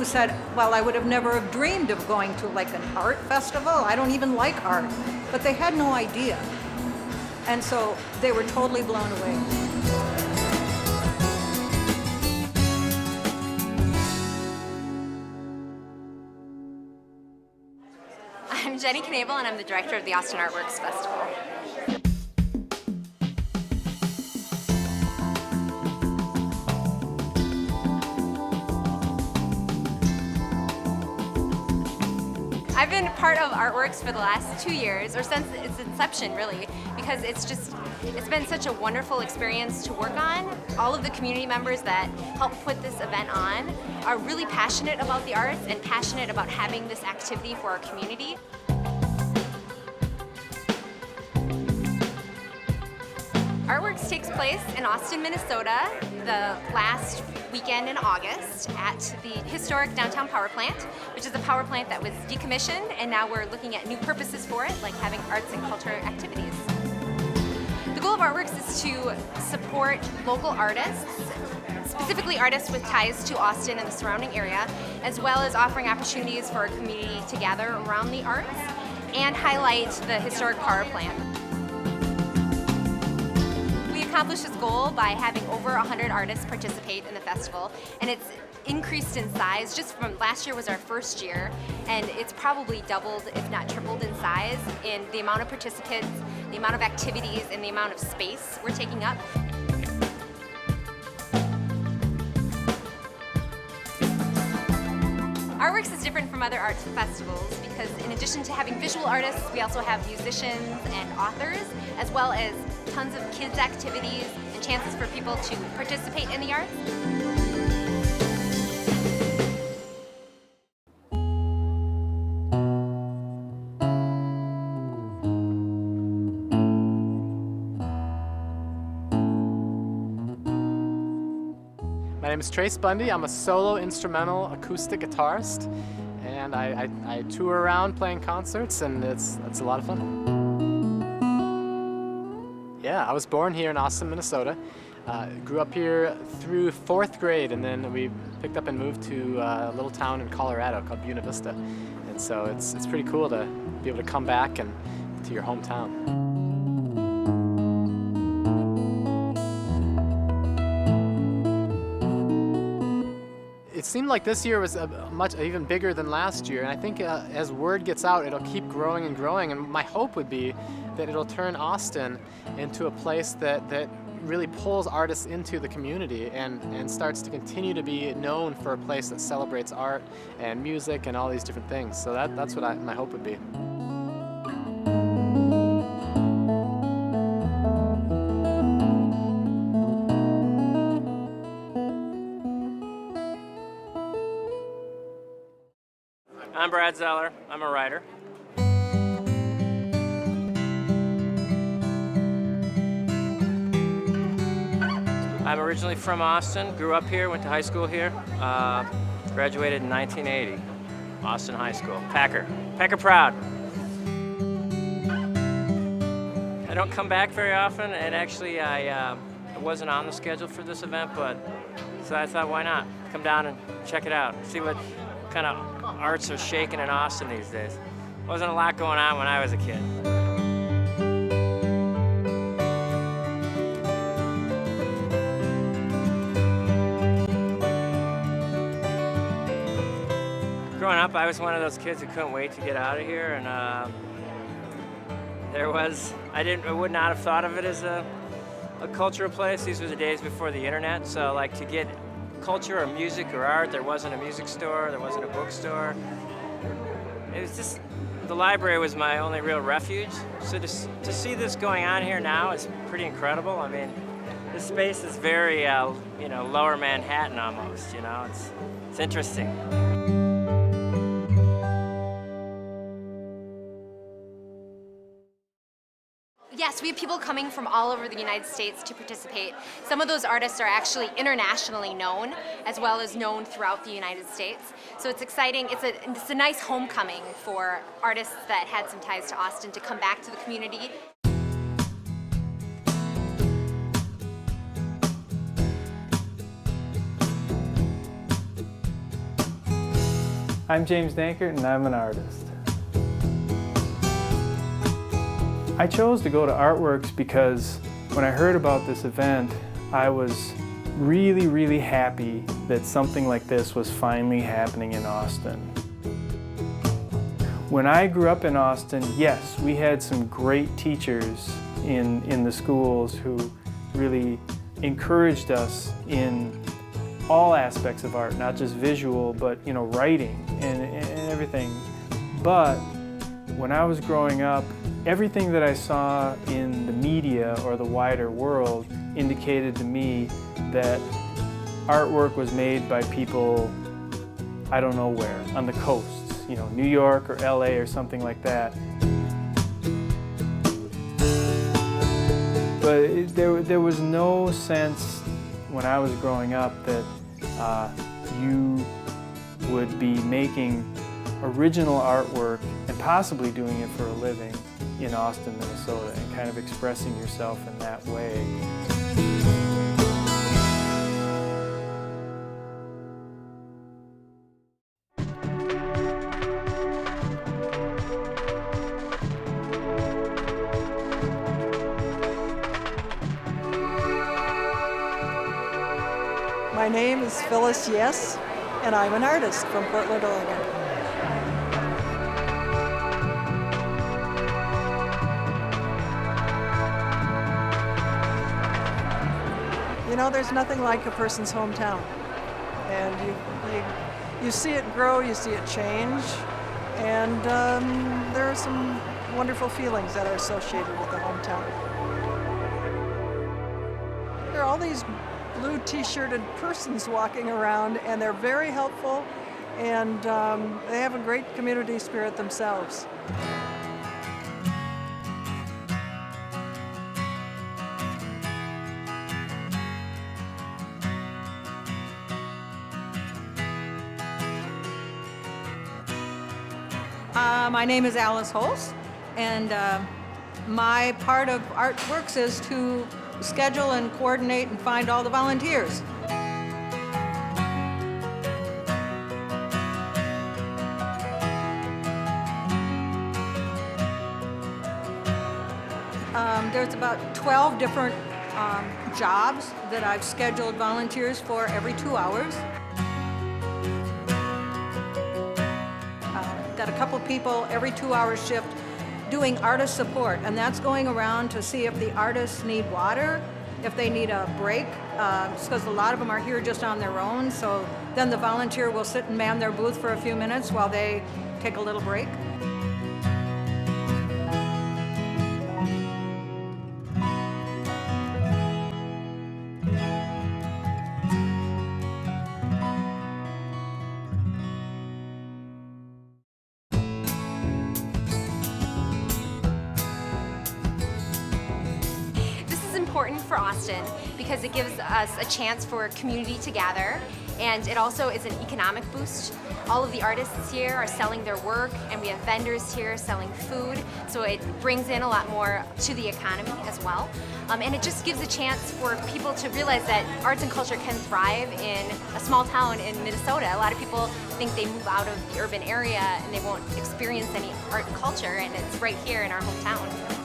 who said, well, I would have never have dreamed of going to like an art festival. I don't even like art. But they had no idea. And so they were totally blown away. I'm Jenny Knable, and I'm the director of the Austin Artworks Festival. I've been part of Artworks for the last 2 years, or since its inception really, because it's been such a wonderful experience to work on. All of the community members that help put this event on are really passionate about the arts and passionate about having this activity for our community. Artworks takes place in Austin, Minnesota, the last weekend in August at the historic downtown power plant, which is a power plant that was decommissioned, and now we're looking at new purposes for it, like having arts and culture activities. The goal of Artworks is to support local artists, specifically artists with ties to Austin and the surrounding area, as well as offering opportunities for our community to gather around the arts and highlight the historic power plant. We accomplished this goal by having over 100 artists participate in the festival, and it's increased in size. Just from last year was our first year, and it's probably doubled, if not tripled in size, in the amount of participants, the amount of activities, and the amount of space we're taking up. Artworks is different from other arts festivals because in addition to having visual artists, we also have musicians and authors, as well as tons of kids' activities and chances for people to participate in the arts. My name is Bundy. I'm a solo instrumental acoustic guitarist, and I tour around playing concerts, and it's a lot of fun. Yeah, I was born here in Austin, Minnesota. Grew up here through 4th grade, and then we picked up and moved to a little town in Colorado called Buena Vista. And so it's pretty cool to be able to come back and to your hometown. It seemed like this year was even bigger than last year, and I think as word gets out, it'll keep growing and growing, and my hope would be that it'll turn Austin into a place that really pulls artists into the community and starts to continue to be known for a place that celebrates art and music and all these different things. So that's what my hope would be. I'm Zeller. I'm a writer. I'm originally from Austin, grew up here, went to high school here, graduated in 1980, Austin High School. Packer proud. I don't come back very often, and actually I wasn't on the schedule for this event, so I thought, why not? Come down and check it out, see what kind of arts are shaking in Austin these days. Wasn't a lot going on when I was a kid. Growing up, I was one of those kids who couldn't wait to get out of here, and I would not have thought of it as a cultural place. These were the days before the internet, so like to get culture or music or art, there wasn't a music store, there wasn't a bookstore. It was just, the library was my only real refuge. So to see this going on here now is pretty incredible. I mean, this space is very, lower Manhattan almost, it's interesting. Yes, we have people coming from all over the United States to participate. Some of those artists are actually internationally known, as well as known throughout the United States. So it's exciting. It's a nice homecoming for artists that had some ties to Austin to come back to the community. I'm James Dankert and I'm an artist. I chose to go to Artworks because when I heard about this event, I was really happy that something like this was finally happening in Austin. When I grew up in Austin, yes, we had some great teachers in the schools who really encouraged us in all aspects of art, not just visual, but writing and everything. But when I was growing up, everything that I saw in the media or the wider world indicated to me that artwork was made by people, I don't know where, on the coasts, New York or LA or something like that. But there was no sense when I was growing up that you would be making original artwork and possibly doing it for a living in Austin, Minnesota, and kind of expressing yourself in that way. My name is Phyllis, yes, and I'm an artist from Portland, Oregon. There's nothing like a person's hometown. And you see it grow, you see it change, and there are some wonderful feelings that are associated with the hometown. There are all these blue t-shirted persons walking around, and they're very helpful, and they have a great community spirit themselves. My name is Alice Holst, and my part of Artworks is to schedule and coordinate and find all the volunteers. There's about 12 different jobs that I've scheduled volunteers for every 2 hours. Got a couple people every 2-hour shift doing artist support, and that's going around to see if the artists need water, if they need a break, because a lot of them are here just on their own, so then the volunteer will sit and man their booth for a few minutes while they take a little break. Important for Austin because it gives us a chance for community to gather, and it also is an economic boost. All of the artists here are selling their work, and we have vendors here selling food, so it brings in a lot more to the economy as well. And it just gives a chance for people to realize that arts and culture can thrive in a small town in Minnesota. A lot of people think they move out of the urban area and they won't experience any art and culture, and it's right here in our hometown.